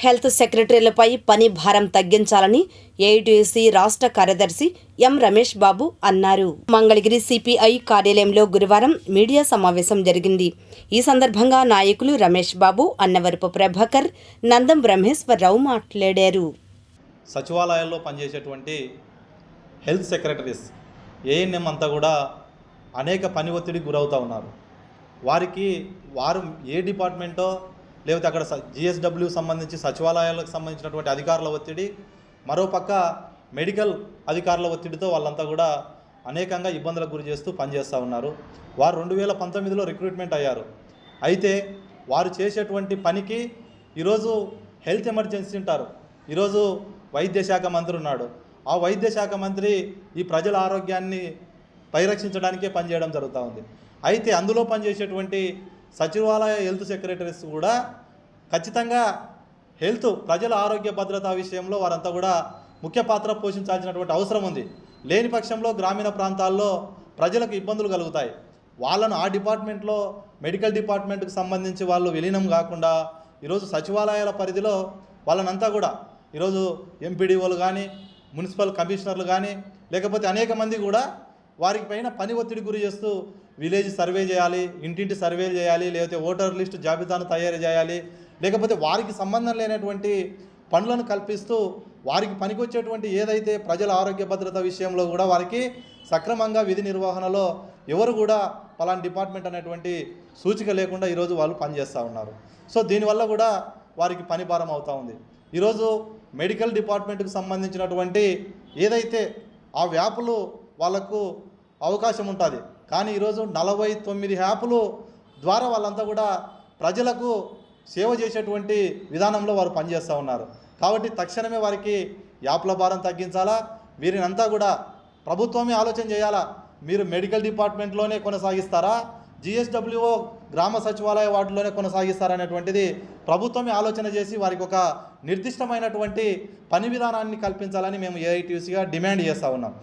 Health సెక్రటరీలపై పని భారం తగ్గించాలని ఏఐటీయూసీ రాష్ట్ర కార్యదర్శి ఎం రమేష్ బాబు అన్నారు. మంగళగిరి సిపిఐ కార్యాలయంలో గురువారం మీడియా సమావేశం జరిగింది. ఈ సందర్భంగా నాయకులు రమేష్ బాబు, అన్నవరపు ప్రభాకర్, నందం బ్రహ్మేశ్వరరావు మాట్లాడారు. సచివాలయాల్లో పనిచేసేటువంటి హెల్త్ సెక్రటరీస్ ఏఎన్ఎం అంతా కూడా అనేక పని ఒత్తిడికి గురవుతూ ఉన్నారు. వారు ఏ డిపార్ట్మెంటో లేకపోతే అక్కడ జిఎస్డబ్ల్యూ సంబంధించి సచివాలయాలకు సంబంధించినటువంటి అధికారుల ఒత్తిడి, మరోపక్క మెడికల్ అధికారుల ఒత్తిడితో వాళ్ళంతా కూడా అనేకంగా ఇబ్బందులకు గురి చేస్తూ పనిచేస్తూ ఉన్నారు. వారు 2019లో రిక్రూట్మెంట్ అయ్యారు. అయితే వారు చేసేటువంటి పనికి ఈరోజు హెల్త్ ఎమర్జెన్సీ ఉంటారు. ఈరోజు వైద్య శాఖ మంత్రి ఉన్నాడు. ఆ వైద్య శాఖ మంత్రి ఈ ప్రజల ఆరోగ్యాన్ని పరిరక్షించడానికే పనిచేయడం జరుగుతూ ఉంది. అయితే అందులో పనిచేసేటువంటి సచివాలయ హెల్త్ సెక్రటరీస్ కూడా ఖచ్చితంగా ప్రజల ఆరోగ్య భద్రతా విషయంలో వారంతా కూడా ముఖ్య పాత్ర పోషించాల్సినటువంటి అవసరం ఉంది. లేని పక్షంలో గ్రామీణ ప్రాంతాల్లో ప్రజలకు ఇబ్బందులు కలుగుతాయి. వాళ్ళను ఆ డిపార్ట్మెంట్లో మెడికల్ డిపార్ట్మెంట్కి సంబంధించి వాళ్ళు విలీనం కాకుండా ఈరోజు సచివాలయాల పరిధిలో వాళ్ళనంతా కూడా ఈరోజు ఎంపీడీఓలు కానీ, మున్సిపల్ కమిషనర్లు కానీ, లేకపోతే అనేక మంది కూడా వారికి పైన పని ఒత్తిడి గురి చేస్తూ విలేజ్ సర్వే చేయాలి, ఇంటింటి సర్వేలు చేయాలి, లేకపోతే ఓటర్ లిస్టు జాబితాను తయారు చేయాలి, లేకపోతే వారికి సంబంధం లేనటువంటి పనులను కల్పిస్తూ వారికి పనికొచ్చేటువంటి ఏదైతే ప్రజల ఆరోగ్య భద్రత విషయంలో కూడా వారికి సక్రమంగా విధి నిర్వహణలో ఎవరు కూడా పలానా డిపార్ట్మెంట్ అనేటువంటి సూచిక లేకుండా ఈరోజు వాళ్ళు పనిచేస్తూ ఉన్నారు. సో దీనివల్ల కూడా వారికి పని భారం అవుతూ ఉంది. ఈరోజు మెడికల్ డిపార్ట్మెంట్కి సంబంధించినటువంటి ఏదైతే ఆ వ్యాపులు వాళ్ళకు అవకాశం ఉంటుంది, కానీ ఈరోజు 49 యాప్లు ద్వారా వాళ్ళంతా కూడా ప్రజలకు సేవ చేసేటువంటి విధానంలో వారు పనిచేస్తూ ఉన్నారు. కాబట్టి తక్షణమే వారికి యాప్ల భారం తగ్గించాలా. వీరినంతా కూడా ప్రభుత్వమే ఆలోచన చేయాలా. మీరు మెడికల్ డిపార్ట్మెంట్లోనే కొనసాగిస్తారా, జిఎస్డబ్ల్యూఓ గ్రామ సచివాలయ వార్డులోనే కొనసాగిస్తారా అనేటువంటిది ప్రభుత్వమే ఆలోచన చేసి వారికి ఒక నిర్దిష్టమైనటువంటి పని విధానాన్ని కల్పించాలని మేము ఏఐటీయూసీగా డిమాండ్ చేస్తూ ఉన్నాం.